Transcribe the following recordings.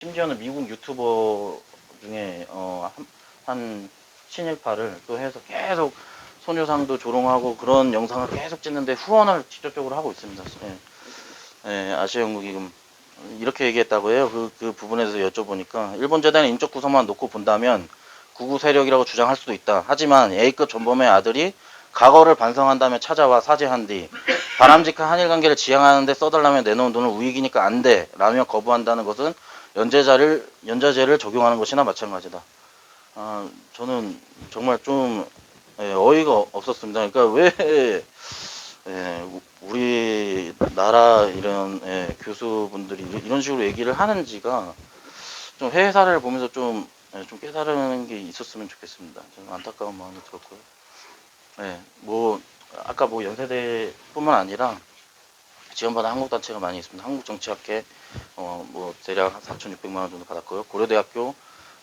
심지어는 미국 유튜버 중에 한 친일파를 또 해서 계속 소녀상도 조롱하고 그런 영상을 계속 찍는데 후원을 직접적으로 하고 있습니다. 아시아연구기금 이렇게 얘기했다고 해요. 그 부분에서 여쭤보니까 일본 재단의 인적 구성만 놓고 본다면 구구 세력이라고 주장할 수도 있다. 하지만 A급 전범의 아들이 과거를 반성한 다음에 찾아와 사죄한 뒤 바람직한 한일 관계를 지향하는데 써달라며 내놓은 돈을 우익이니까 안 돼 라며 거부한다는 것은 연좌제를 적용하는 것이나 마찬가지다. 저는 정말 좀 어이가 없었습니다. 그러니까 왜 우리나라 이런 교수분들이 이런 식으로 얘기를 하는지가 좀 해외 사례를 보면서 좀 깨달은 게 있었으면 좋겠습니다. 좀 안타까운 마음이 들었고요. 뭐 아까 뭐 연세대뿐만 아니라 지원받은 한국단체가 많이 있습니다. 한국정치학회 뭐 대략 한 4,600만 원 정도 받았고요. 고려대학교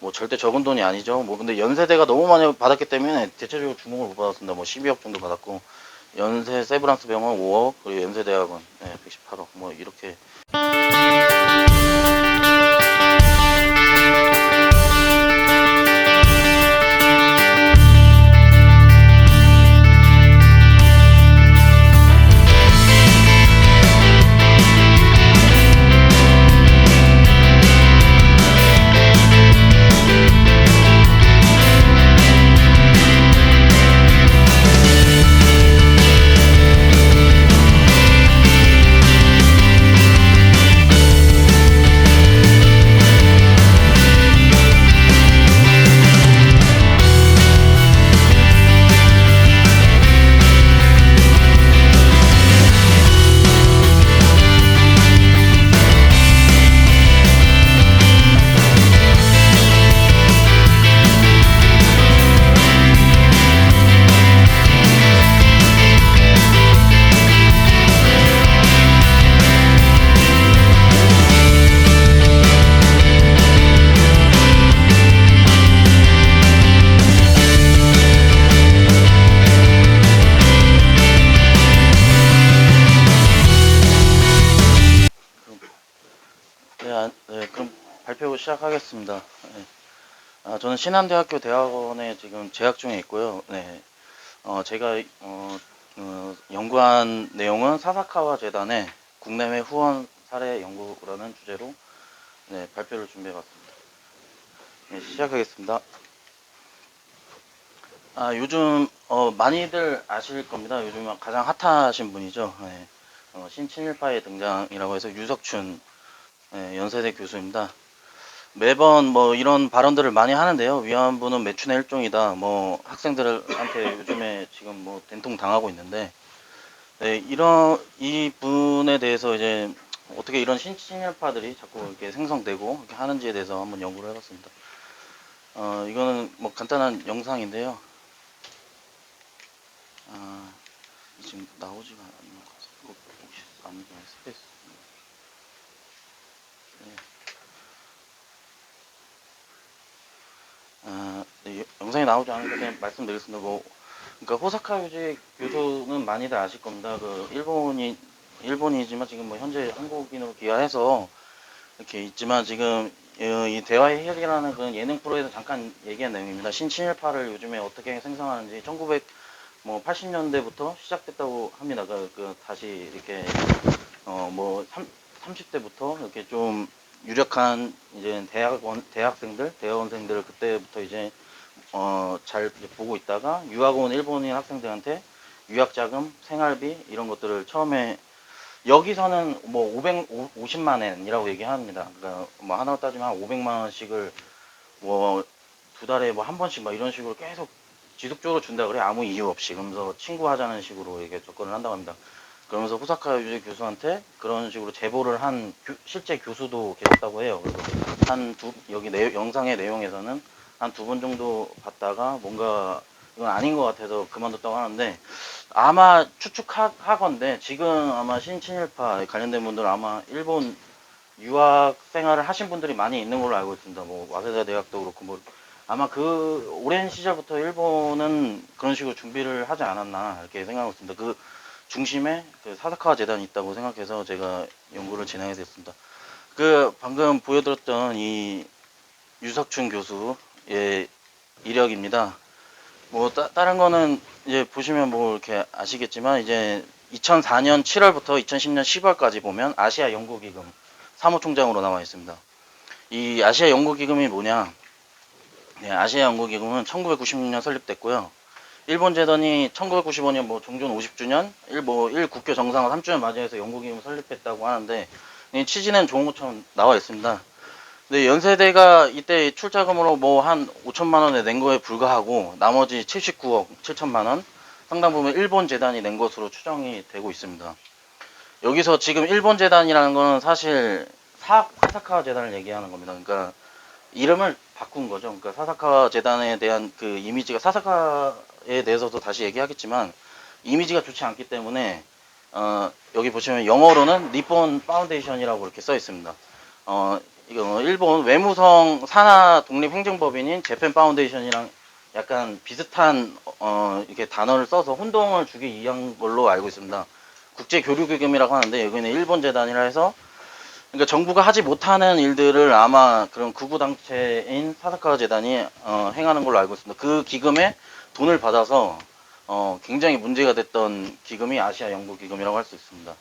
뭐 절대 적은 돈이 아니죠. 뭐 근데 연세대가 너무 많이 받았기 때문에 대체적으로 주목을 못 받았습니다. 뭐 12억 정도 받았고 연세 세브란스 병원 5억 그리고 연세대학원 118억 뭐 이렇게. 그럼 발표 시작하겠습니다. 저는 신한대학교 대학원에 지금 재학 중에 있고요. 제가 연구한 내용은 사사카와 재단의 국내외 후원 사례 연구라는 주제로 발표를 준비해봤습니다. 시작하겠습니다. 요즘 많이들 아실 겁니다. 요즘 가장 핫하신 분이죠. 신친일파의 등장이라고 해서 유석춘 연세대 교수입니다. 매번 뭐 이런 발언들을 많이 하는데요. 위안부는 매춘의 일종이다. 뭐 학생들한테 요즘에 지금 뭐 된통 당하고 있는데, 이 분에 대해서 이제 어떻게 이런 신친일파들이 자꾸 이렇게 생성되고 이렇게 하는지에 대해서 한번 연구를 해봤습니다. 이거는 뭐 간단한 영상인데요. 지금 나오지가 않는 것 같아요. 혹시 안 스페이스. 영상이 나오지 않으니까 그냥 말씀드리겠습니다. 그러니까 호사카 유지 교수는 많이들 아실 겁니다. 일본이지만 지금 뭐 현재 한국인으로 귀화해서 이렇게 있지만 지금 이 대화의 해결이라는 그런 예능 프로에서 잠깐 얘기한 내용입니다. 신친일파를 요즘에 어떻게 생성하는지 1980년대부터 시작됐다고 합니다. 다시 이렇게 뭐 30대부터 이렇게 좀 유력한 이제 대학원생들 그때부터 이제 잘 보고 있다가 유학 온 일본인 학생들한테 유학자금, 생활비 이런 것들을 처음에 여기서는 뭐 50만 엔이라고 얘기합니다. 그러니까 뭐 하나로 따지면 한 500만 원씩을 뭐 두 달에 뭐 한 번씩 막 이런 식으로 계속 지속적으로 준다 그래 아무 이유 없이. 그러면서 친구 하자는 식으로 이게 접근을 한다고 합니다. 그러면서 후사카 유지 교수한테 그런 식으로 제보를 한 실제 교수도 계셨다고 해요. 그래서 여기 영상의 내용에서는 한 2번 정도 봤다가 뭔가 이건 아닌 것 같아서 그만뒀다고 하는데, 아마 추측하건데 지금 아마 신친일파 관련된 분들 아마 일본 유학 생활을 하신 분들이 많이 있는 걸로 알고 있습니다. 뭐 와세다 대학도 그렇고 뭐 아마 그 오랜 시절부터 일본은 그런 식으로 준비를 하지 않았나 이렇게 생각하고 있습니다. 중심에 사사카 재단이 있다고 생각해서 제가 연구를 진행하게 됐습니다. 그 방금 보여드렸던 이 유석춘 교수의 이력입니다. 뭐 다른 거는 이제 보시면 뭐 이렇게 아시겠지만 이제 2004년 7월부터 2010년 10월까지 보면 아시아 연구기금 사무총장으로 나와 있습니다. 이 아시아 연구기금이 뭐냐? 네, 아시아 연구기금은 1996년 설립됐고요. 일본 재단이 1995년 뭐 종전 50주년, 일 국교 정상화 3주년 맞이해서 연구기금 설립했다고 하는데 이 취지는 좋은 것처럼 나와 있습니다. 근데 연세대가 이때 출자금으로 뭐 한 5천만 원에 낸 거에 불과하고 나머지 79억 7천만 원 상당 부분 일본 재단이 낸 것으로 추정이 되고 있습니다. 여기서 지금 일본 재단이라는 거는 사실 사사카 재단을 얘기하는 겁니다. 그러니까 이름을 바꾼 거죠. 그러니까 사사카 재단에 대한 그 이미지가 사사카에 대해서도 다시 얘기하겠지만 이미지가 좋지 않기 때문에 여기 보시면 영어로는 니폰 파운데이션이라고 이렇게 써 있습니다. 이거 일본 외무성 산하 독립행정법인인 재팬 파운데이션이랑 약간 비슷한 이렇게 단어를 써서 혼동을 주기 위한 걸로 알고 있습니다. 국제교류기금이라고 하는데 여기는 일본 재단이라 해서 그러니까 정부가 하지 못하는 일들을 아마 그런 극우단체인 사사카 재단이 행하는 걸로 알고 있습니다. 그 기금에 돈을 받아서 굉장히 문제가 됐던 기금이 아시아 연구기금이라고 할 수 있습니다.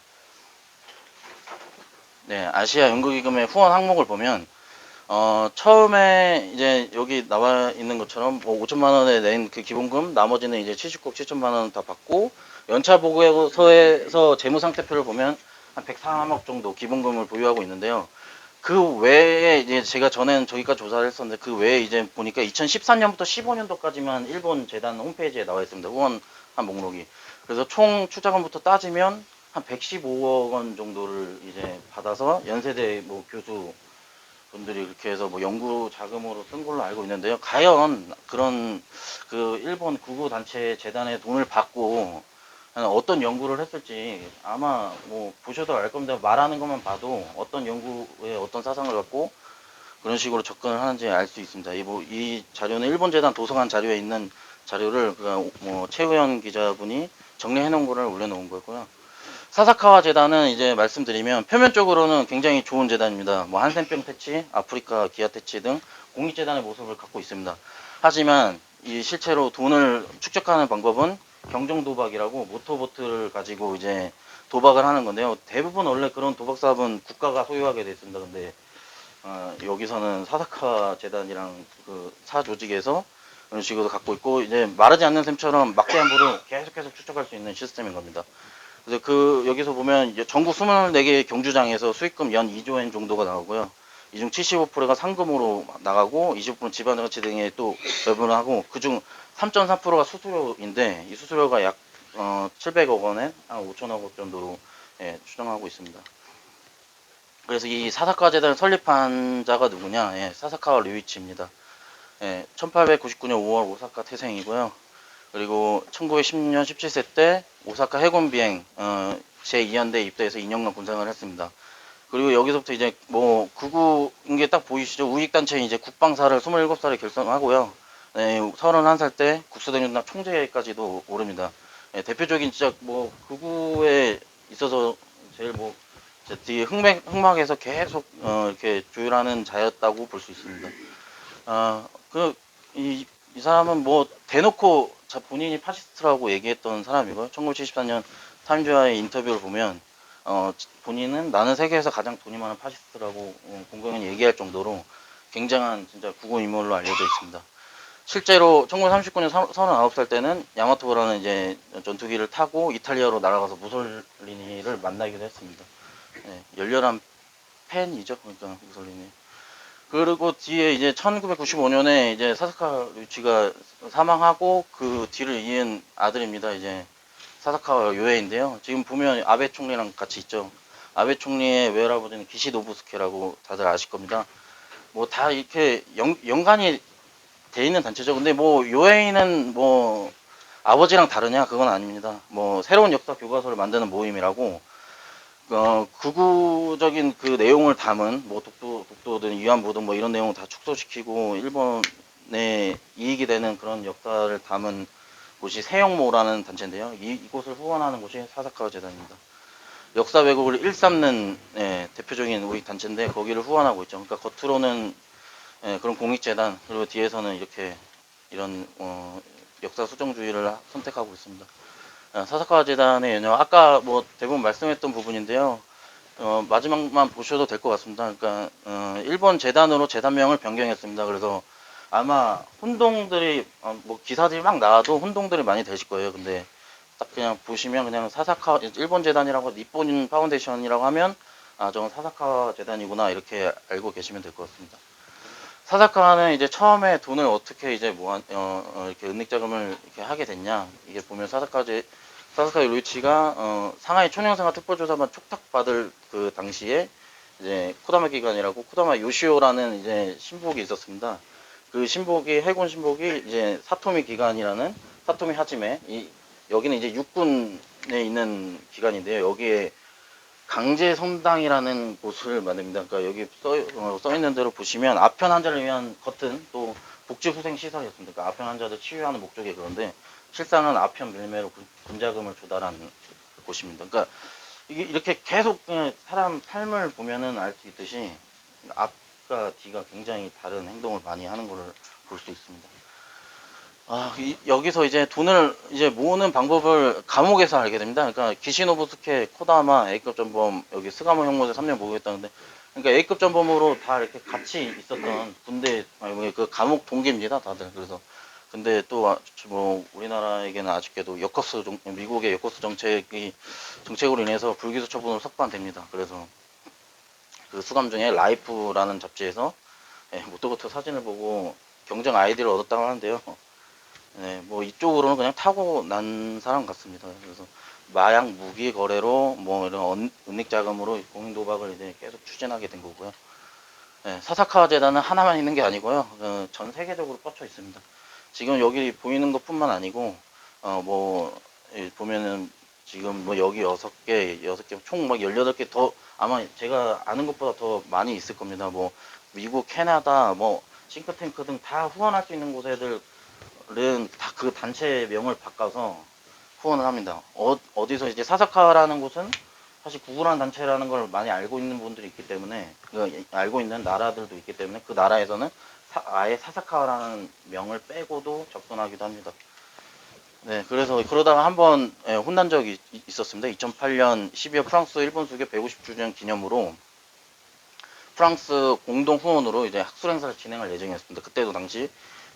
네, 아시아 연구기금의 후원 항목을 보면 처음에 이제 여기 나와 있는 것처럼 뭐 5천만 원에 낸 그 기본금, 나머지는 이제 70억 7천만 원 다 받고 연차 보고서에서 재무 상태표를 보면 한 103억 정도 기본금을 보유하고 있는데요. 그 외에 이제 제가 전엔 저기까지 조사를 했었는데 그 외에 이제 보니까 2014년부터 15년도까지만 일본 재단 홈페이지에 나와 있습니다. 후원한 목록이. 그래서 총 출자금부터 따지면 한 115억 원 정도를 이제 받아서 연세대 뭐 교수 분들이 그렇게 해서 뭐 연구 자금으로 쓴 걸로 알고 있는데요. 과연 그런 그 일본 구구 단체 재단의 돈을 받고 어떤 연구를 했을지 아마 뭐 보셔도 알 겁니다. 말하는 것만 봐도 어떤 연구에 어떤 사상을 갖고 그런 식으로 접근을 하는지 알 수 있습니다. 이 자료는 일본 재단 도서관 자료에 있는 자료를 뭐 최우현 기자분이 정리해 놓은 거를 올려놓은 거고요. 사사카와 재단은 이제 말씀드리면 표면적으로는 굉장히 좋은 재단입니다. 뭐 한센병 퇴치, 아프리카 기아 퇴치 등 공익재단의 모습을 갖고 있습니다. 하지만 이 실제로 돈을 축적하는 방법은 경정도박이라고 모터보트를 가지고 이제 도박을 하는 건데요. 대부분 원래 그런 도박 사업은 국가가 소유하게 돼 있습니다. 근데 여기서는 사사카 재단이랑 그 사조직에서 그런 식으로 갖고 있고 이제 마르지 않는 샘처럼 막대한부를 계속해서 축적할 수 있는 시스템인 겁니다. 그래서 여기서 보면 이제 전국 24개 경주장에서 수익금 연 2조 엔 정도가 나오고요. 이 중 75%가 상금으로 나가고 20%는 지방자치 등에 또 배분을 하고 그중 3.3%가 수수료인데 이 수수료가 약 700억 원에 한 5천억 원 정도로 추정하고 있습니다. 그래서 이 사사카 재단을 설립한 자가 누구냐? 사사카와 류이치입니다. 1899년 5월 오사카 태생이고요. 그리고 1910년 17세 때 오사카 해군 비행 제2연대에 입대해서 2년간 군생활을 했습니다. 그리고 여기서부터 이제 뭐 극우인 게 딱 보이시죠? 우익단체 이제 국방사를 27살에 결성하고요. 31살 때 국수대전단 총재까지도 오릅니다. 대표적인 진짜 뭐 극우에 있어서 제일 뭐 뒤에 흑막에서 계속 이렇게 조율하는 자였다고 볼 수 있습니다. 이 사람은 뭐 대놓고 본인이 파시스트라고 얘기했던 사람이고요. 1974년 타임즈와의 인터뷰를 보면 본인은 나는 세계에서 가장 돈이 많은 파시스트라고 공공연히 얘기할 정도로 굉장한 진짜 국우 인물로 알려져 있습니다. 실제로 1939년 39살 때는 야마토라는 이제 전투기를 타고 이탈리아로 날아가서 무솔리니를 만나기도 했습니다. 열렬한 팬이죠, 그러니까 무솔리니. 그리고 뒤에 이제 1995년에 이제 사사카 류치가 사망하고 그 뒤를 이은 아들입니다. 이제 사사카 요에인데요. 지금 보면 아베 총리랑 같이 있죠. 아베 총리의 외할아버지는 기시 노부스케라고 다들 아실 겁니다. 뭐 다 이렇게 연관이 돼 있는 단체죠. 근데 뭐 요에인은 뭐 아버지랑 다르냐? 그건 아닙니다. 뭐 새로운 역사 교과서를 만드는 모임이라고 극우적인 그 내용을 담은 뭐 독도든 위안부든 뭐 이런 내용을 다 축소시키고 일본에 이익이 되는 그런 역사를 담은 곳이 세영모라는 단체인데요. 이곳을 후원하는 곳이 사사카 재단입니다. 역사 왜곡을 일삼는 대표적인 우익 단체인데 거기를 후원하고 있죠. 그러니까 겉으로는 그런 공익재단, 그리고 뒤에서는 이렇게 이런 역사 수정주의를 선택하고 있습니다. 사사카 재단의 연영, 아까 뭐 대부분 말씀했던 부분인데요. 마지막만 보셔도 될 것 같습니다. 그러니까 일본 재단으로 재단명을 변경했습니다. 그래서 아마 혼동들이 뭐 기사들이 막 나와도 혼동들이 많이 되실 거예요. 근데 딱 그냥 보시면 그냥 사사카 일본 재단이라고 니폰 파운데이션이라고 하면 저건 사사카 재단이구나 이렇게 알고 계시면 될 것 같습니다. 사사카는 이제 처음에 돈을 어떻게 이제 이렇게 은닉자금을 이렇게 하게 됐냐, 이게 보면 사사카 요이치가 상하이 초년생활 특별조사반 촉탁받을 그 당시에 이제 코다마 기관이라고 코다마 요시오라는 이제 신복이 있었습니다. 그 신복이 해군 신복이 이제 사토미 기관이라는 사토미 하지메, 여기는 이제 육군에 있는 기관인데요. 여기에 강제 성당이라는 곳을 만듭니다. 그러니까 여기 써 있는 대로 보시면 아편 환자를 위한 겉은 또 복지 후생 시설이었습니다. 그러니까 아편 환자들 치유하는 목적이 그런데 실상은 아편 밀매로 군자금을 조달한 곳입니다. 그러니까 이게 이렇게 계속 그냥 사람 삶을 보면은 알 수 있듯이 앞과 뒤가 굉장히 다른 행동을 많이 하는 것을 볼 수 있습니다. 여기서 이제 돈을 이제 모으는 방법을 감옥에서 알게 됩니다. 그러니까 기시노부스케, 코다마, A급 전범, 여기 스가모 형무소 3명 모으겠다는데, 그러니까 A급 전범으로 다 이렇게 같이 있었던 군대, 그 감옥 동기입니다, 다들. 그래서 근데 또 뭐 우리나라에게는 아쉽게도 미국의 역거수 정책으로 인해서 불기소 처분으로 석방됩니다. 그래서 그 수감 중에 라이프라는 잡지에서 모토고토 사진을 보고 경정 아이디를 얻었다고 하는데요. 네, 뭐 이쪽으로는 그냥 타고 난 사람 같습니다. 그래서 마약 무기 거래로 뭐 이런 은닉 자금으로 공인 도박을 이제 계속 추진하게 된 거고요. 네, 사사카 재단은 하나만 있는 게 아니고요. 전 세계적으로 뻗쳐 있습니다. 지금 여기 보이는 것뿐만 아니고 뭐 보면은 지금 뭐 여기 6개 총 막 18개 더 아마 제가 아는 것보다 더 많이 있을 겁니다. 뭐 미국, 캐나다, 뭐 싱크탱크 등 다 후원할 수 있는 곳에들 다 그 단체명을 바꿔서 후원을 합니다. 어디서 이제 사사카라는 곳은 사실 구구란 단체라는 걸 많이 알고 있는 분들이 있기 때문에 알고 있는 나라들도 있기 때문에 그 나라에서는 아예 사사카라는 명을 빼고도 접근하기도 합니다. 네, 그래서 그러다가 한번 혼난 적이 있었습니다. 2008년 12월 프랑스 일본 수교 150주년 기념으로 프랑스 공동 후원으로 이제 학술 행사를 진행할 예정이었습니다. 그때도 당시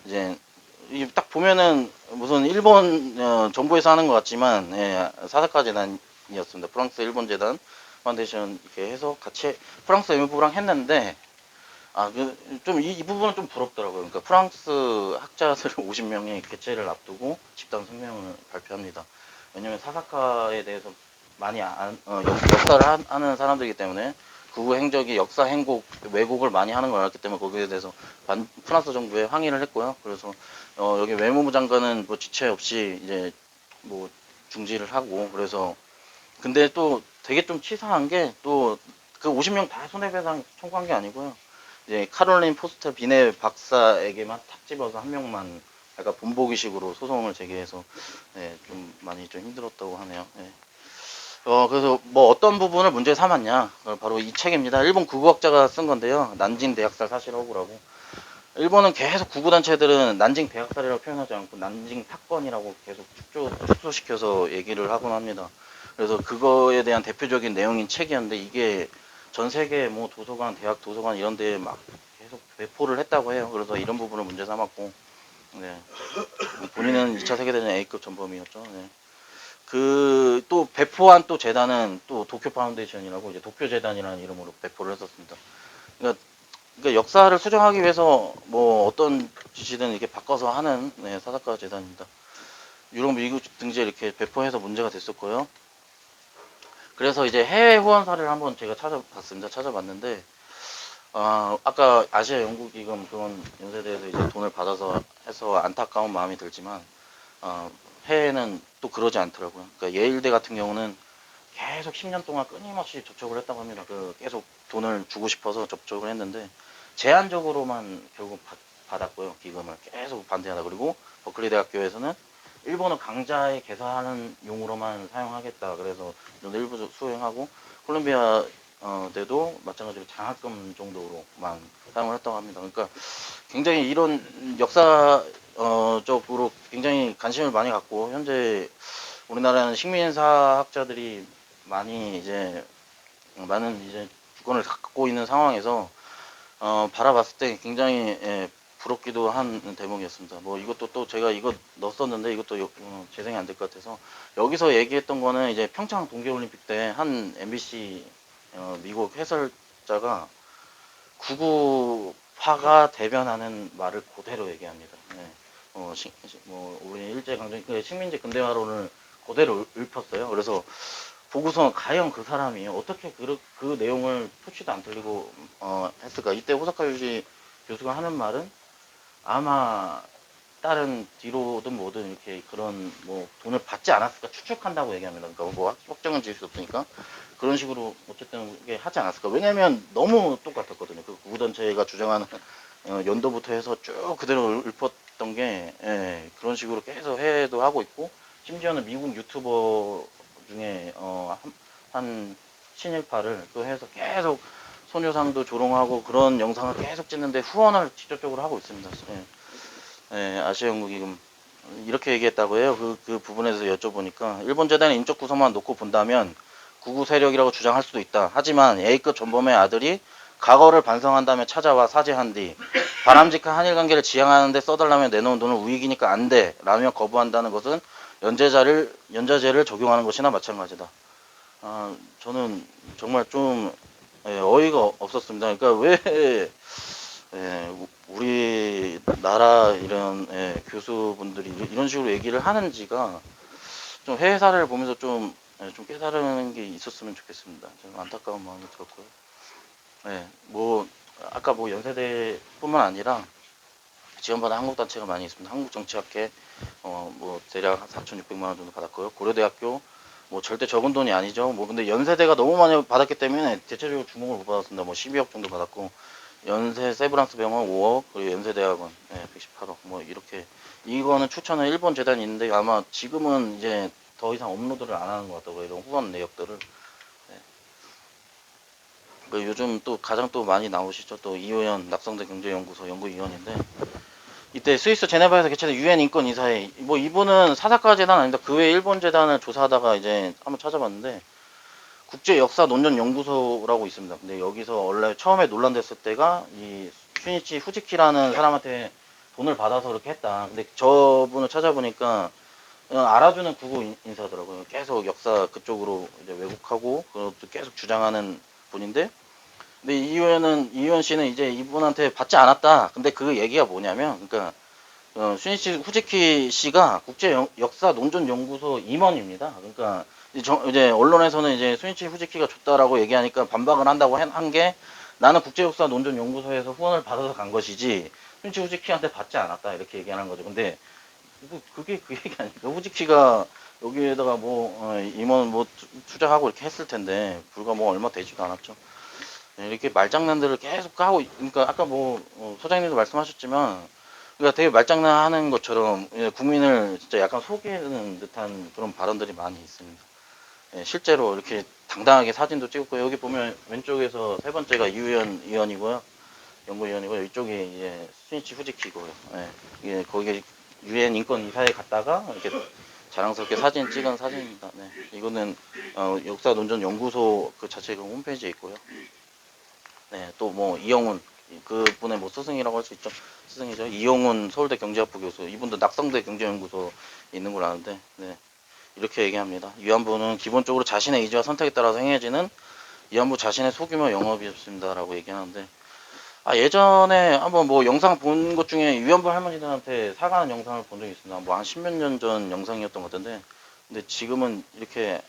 이제 딱 보면은 무슨 일본 정부에서 하는 것 같지만 사사카 재단이었습니다. 프랑스 일본 재단 파운데이션 이렇게 해서 같이 프랑스 외무부랑 했는데 이 부분은 좀 부럽더라고요. 그러니까 프랑스 학자들 50명이 개최를 앞두고 집단 성명을 발표합니다. 왜냐면 사사카에 대해서 많이 역사를 하는 사람들이기 때문에 그 행적이 역사 왜곡을 많이 하는 걸 알았기 때문에 거기에 대해서 프랑스 정부에 항의를 했고요. 그래서 여기 외무부 장관은 뭐 지체 없이 이제 뭐 중지를 하고, 그래서 근데 또 되게 좀 치사한 게 또 그 50명 다 손해배상 청구한 게 아니고요. 이제 카롤린 포스터 비네 박사에게만 탁 집어서 한 명만 약간 본보기식으로 소송을 제기해서 좀 많이 좀 힘들었다고 하네요. 그래서 뭐 어떤 부분을 문제 삼았냐, 바로 이 책입니다. 일본 구구학자가 쓴 건데요. 난징 대학살 사실 허구라고. 일본은 계속 구구단체들은 난징 대학살이라고 표현하지 않고 난징 사건이라고 계속 축소시켜서 얘기를 하곤 합니다. 그래서 그거에 대한 대표적인 내용인 책이었는데, 이게 전 세계 뭐 도서관, 대학 도서관 이런 데에 막 계속 배포를 했다고 해요. 그래서 이런 부분을 문제 삼았고, 본인은 2차 세계대전 A급 전범이었죠. 그 또 배포한 또 재단은 또 도쿄 파운데이션이라고 이제 도쿄 재단이라는 이름으로 배포를 했었습니다. 그러니까 역사를 수정하기 위해서 뭐 어떤 짓이든 이렇게 바꿔서 하는 사사카 재단입니다. 유럽, 미국 등지에 이렇게 배포해서 문제가 됐었고요. 그래서 이제 해외 후원 사례를 한번 제가 찾아봤는데, 아까 아시아 연구 기금 그런 연세대에서 이제 돈을 받아서 해서 안타까운 마음이 들지만, 해외는 또 그러지 않더라고요. 그러니까 예일대 같은 경우는 계속 10년 동안 끊임없이 접촉을 했다고 합니다. 계속 돈을 주고 싶어서 접촉을 했는데 제한적으로만 결국 받았고요. 기금을 계속 반대하다. 그리고 버클리 대학교에서는 일본어 강좌에 개사하는 용으로만 사용하겠다. 그래서 일부 수행하고 콜롬비아 때도 마찬가지로 장학금 정도로만 사용을 했다고 합니다. 그러니까 굉장히 이런 역사 쪽으로 굉장히 관심을 많이 갖고 현재 우리나라는 식민사학자들이 많이 이제 많은 이제 주권을 갖고 있는 상황에서 바라봤을 때 굉장히 부럽기도 한 대목이었습니다. 뭐 이것도 또 제가 이거 넣었었는데 이것도 재생이 안 될 것 같아서 여기서 얘기했던 거는 이제 평창 동계올림픽 때 한 MBC 미국 해설자가 구구파가 대변하는 말을 그대로 얘기합니다. 네. 뭐 우리 일제강점 식민지 근대화론을 그대로 읊었어요. 그래서 보고서 과연 그 사람이 어떻게 그 내용을 토치도 안 틀리고 했을까? 이때 호사카 유지 교수가 하는 말은 아마 다른 뒤로든 뭐든 이렇게 그런 뭐 돈을 받지 않았을까 추측한다고 얘기합니다. 그러니까 뭐 확정은 지을 수 없으니까 그런 식으로 어쨌든 이게 하지 않았을까. 왜냐면 너무 똑같았거든요. 그 구단체가 주장하는 연도부터 해서 쭉 그대로 읊었던 게 그런 식으로 계속 해도 하고 있고 심지어는 미국 유튜버 중에 한 친일파를 또 해서 계속 소녀상도 조롱하고 그런 영상을 계속 찍는데 후원을 직접적으로 하고 있습니다. 아시아연구기금 이렇게 얘기했다고 해요. 그 부분에서 여쭤보니까 일본 재단의 인적 구성만 놓고 본다면 구구 세력이라고 주장할 수도 있다. 하지만 A급 전범의 아들이 과거를 반성한 다음에 찾아와 사죄한 뒤 바람직한 한일 관계를 지향하는데 써달라면 내놓은 돈을 우익이니까 안 돼 라며 거부한다는 것은 연좌제를 적용하는 것이나 마찬가지다. 저는 정말 좀 어이가 없었습니다. 그러니까 왜 우리나라 이런 교수분들이 이런 식으로 얘기를 하는지가 좀 해외사를 보면서 좀 깨달은 게 있었으면 좋겠습니다. 좀 안타까운 마음이 들었고요. 뭐 아까 뭐 연세대뿐만 아니라 지원받은 한국 단체가 많이 있습니다. 한국정치학회 뭐 대략 4,600만 원 정도 받았고요. 고려대학교 뭐 절대 적은 돈이 아니죠. 뭐 근데 연세대가 너무 많이 받았기 때문에 대체적으로 주목을 못 받았습니다. 뭐 12억 정도 받았고 연세 세브란스 병원 5억 그리고 연세대학원 118억 뭐 이렇게 이거는 추천은 일본 재단이 있는데 아마 지금은 이제 더 이상 업로드를 안 하는 것 같다고 이런 후원 내역들을 요즘 또 가장 또 많이 나오시죠. 또 이호연 낙성대 경제연구소 연구위원인데 이때 스위스 제네바에서 개최된 유엔 인권 이사회 뭐 이분은 사사카 재단 아닙니다. 그 외에 일본 재단을 조사하다가 이제 한번 찾아봤는데 국제 역사 논전 연구소라고 있습니다. 근데 여기서 원래 처음에 논란됐을 때가 이 슈니치 후지키라는 사람한테 돈을 받아서 그렇게 했다. 근데 저분을 찾아보니까 그냥 알아주는 구구 인사더라고요. 계속 역사 그쪽으로 이제 왜곡하고 그것도 계속 주장하는 분인데 근데 이효연 씨는 이제 이분한테 받지 않았다. 근데 그 얘기가 뭐냐면, 그러니까 슈니치 후지키 씨가 국제 역사 논전 연구소 임원입니다. 그러니까 이제 언론에서는 이제 슈니치 후지키가 줬다라고 얘기하니까 반박을 한다고 한 게 나는 국제 역사 논전 연구소에서 후원을 받아서 간 것이지 슈니치 후지키한테 받지 않았다 이렇게 얘기하는 거죠. 근데 그게 그 얘기 아닙니까? 후지키가 여기에다가 뭐 임원 뭐 투자하고 이렇게 했을 텐데 불과 뭐 얼마 되지도 않았죠. 이렇게 말장난들을 계속 하고, 그러니까 아까 뭐 소장님도 말씀하셨지만, 그러니까 되게 말장난하는 것처럼 국민을 진짜 약간 속이는 듯한 그런 발언들이 많이 있습니다. 실제로 이렇게 당당하게 사진도 찍었고 여기 보면 왼쪽에서 세 번째가 이우현 의원이고요, 연구위원이고요. 이쪽이 이제 스니치 후지키고요. 이게 거기 유엔 인권 이사회 갔다가 이렇게 자랑스럽게 사진 찍은 사진입니다. 이거는 역사 논전 연구소 그 자체가 홈페이지에 있고요. 또 뭐 이영훈 그분의 뭐 스승이라고 할 수 있죠. 스승이죠. 이영훈 서울대 경제학부 교수. 이분도 낙성대 경제연구소에 있는 걸 아는데, 이렇게 얘기합니다. 위안부는 기본적으로 자신의 의지와 선택에 따라서 행해지는 위안부 자신의 소규모 영업이었습니다라고 얘기하는데, 예전에 한번 뭐 영상 본 것 중에 위안부 할머니들한테 사과하는 영상을 본 적이 있습니다. 뭐 한 십몇 년 전 영상이었던 것 같은데, 근데 지금은 이렇게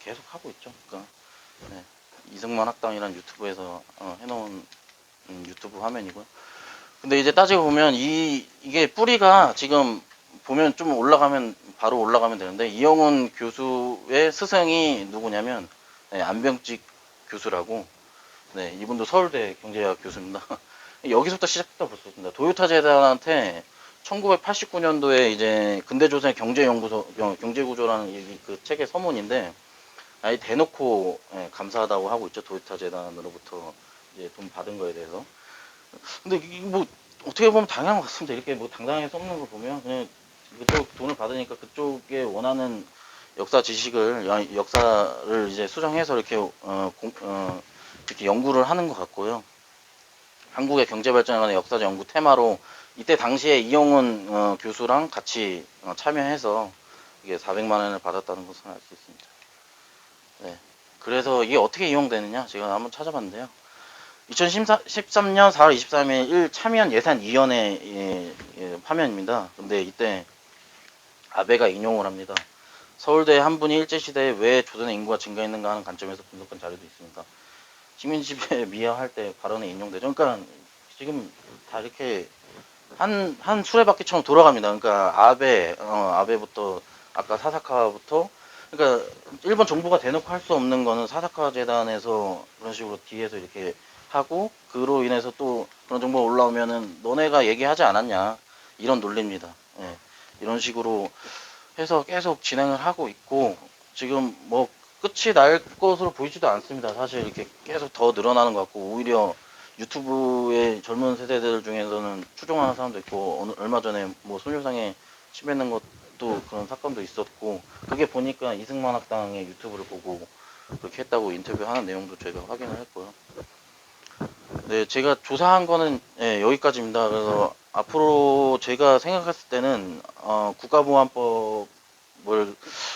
계속 하고 있죠. 그러니까 이승만 학당이란 유튜브에서 해놓은 유튜브 화면이고요. 근데 이제 따지고 보면 이게 뿌리가 지금 보면 좀 올라가면 바로 올라가면 되는데 이영훈 교수의 스승이 누구냐면 안병직 교수라고 이분도 서울대 경제학 교수입니다. 여기서부터 시작했다고 볼 수 있습니다. 도요타 재단한테 1989년도에 이제 근대조선의 경제연구소, 경제구조라는 그 책의 서문인데, 아예 대놓고 감사하다고 하고 있죠. 도요타 재단으로부터 이제 돈 받은 거에 대해서. 근데 이게 뭐 어떻게 보면 당연한 것 같습니다. 이렇게 뭐 당당하게 써놓는 거 보면 그냥 그쪽 돈을 받으니까 그쪽에 원하는 역사 지식을 역사를 이제 수정해서 이렇게 이렇게 연구를 하는 것 같고요. 한국의 경제 발전에 관한 역사 연구 테마로 이때 당시에 이용훈 교수랑 같이 참여해서 이게 400만 원을 받았다는 것을 알 수 있습니다. 네. 그래서 이게 어떻게 이용되느냐 제가 한번 찾아봤는데요. 2013년 4월 23일 1 참여연 예산위원회 화면입니다. 근데 이때 아베가 인용을 합니다. 서울대 한 분이 일제시대에 왜 조선의 인구가 증가했는가 하는 관점에서 분석한 자료도 있습니다. 식민지배 미화할 때 발언에 인용되죠. 그러니까 지금 다 이렇게 한 수레바퀴처럼 돌아갑니다. 그러니까 아베부터 아까 사사카부터 그러니까 일본 정부가 대놓고 할 수 없는 거는 사사카 재단에서 그런 식으로 뒤에서 이렇게 하고 그로 인해서 또 그런 정보가 올라오면은 너네가 얘기하지 않았냐 이런 논리입니다. 예. 이런 식으로 해서 계속 진행을 하고 있고 지금 뭐 끝이 날 것으로 보이지도 않습니다. 사실 이렇게 계속 더 늘어나는 것 같고 오히려 유튜브의 젊은 세대들 중에서는 추종하는 사람도 있고 얼마 전에 뭐 손유상에 침뱉는 것도 그런 사건도 있었고 그게 보니까 이승만 학당의 유튜브를 보고 그렇게 했다고 인터뷰하는 내용도 저희가 확인을 했고요. 네, 제가 조사한 거는 여기까지입니다. 그래서 앞으로 제가 생각했을 때는 국가보안법을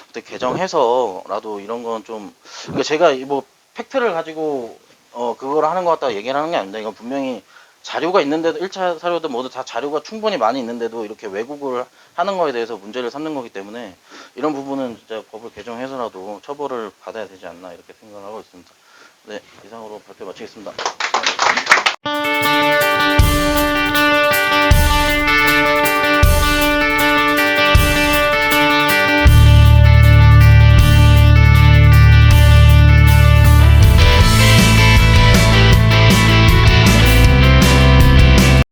어떻게 개정해서라도 이런 건 좀 그러니까 제가 뭐 팩트를 가지고 그걸 하는 것 같다 얘기를 하는 게 아닙니다. 이건 분명히 자료가 있는데도 1차 사료도 모두 다 자료가 충분히 많이 있는데도 이렇게 왜곡을 하는 거에 대해서 문제를 삼는 거기 때문에 이런 부분은 진짜 법을 개정해서라도 처벌을 받아야 되지 않나 이렇게 생각을 하고 있습니다. 네, 이상으로 발표 마치겠습니다.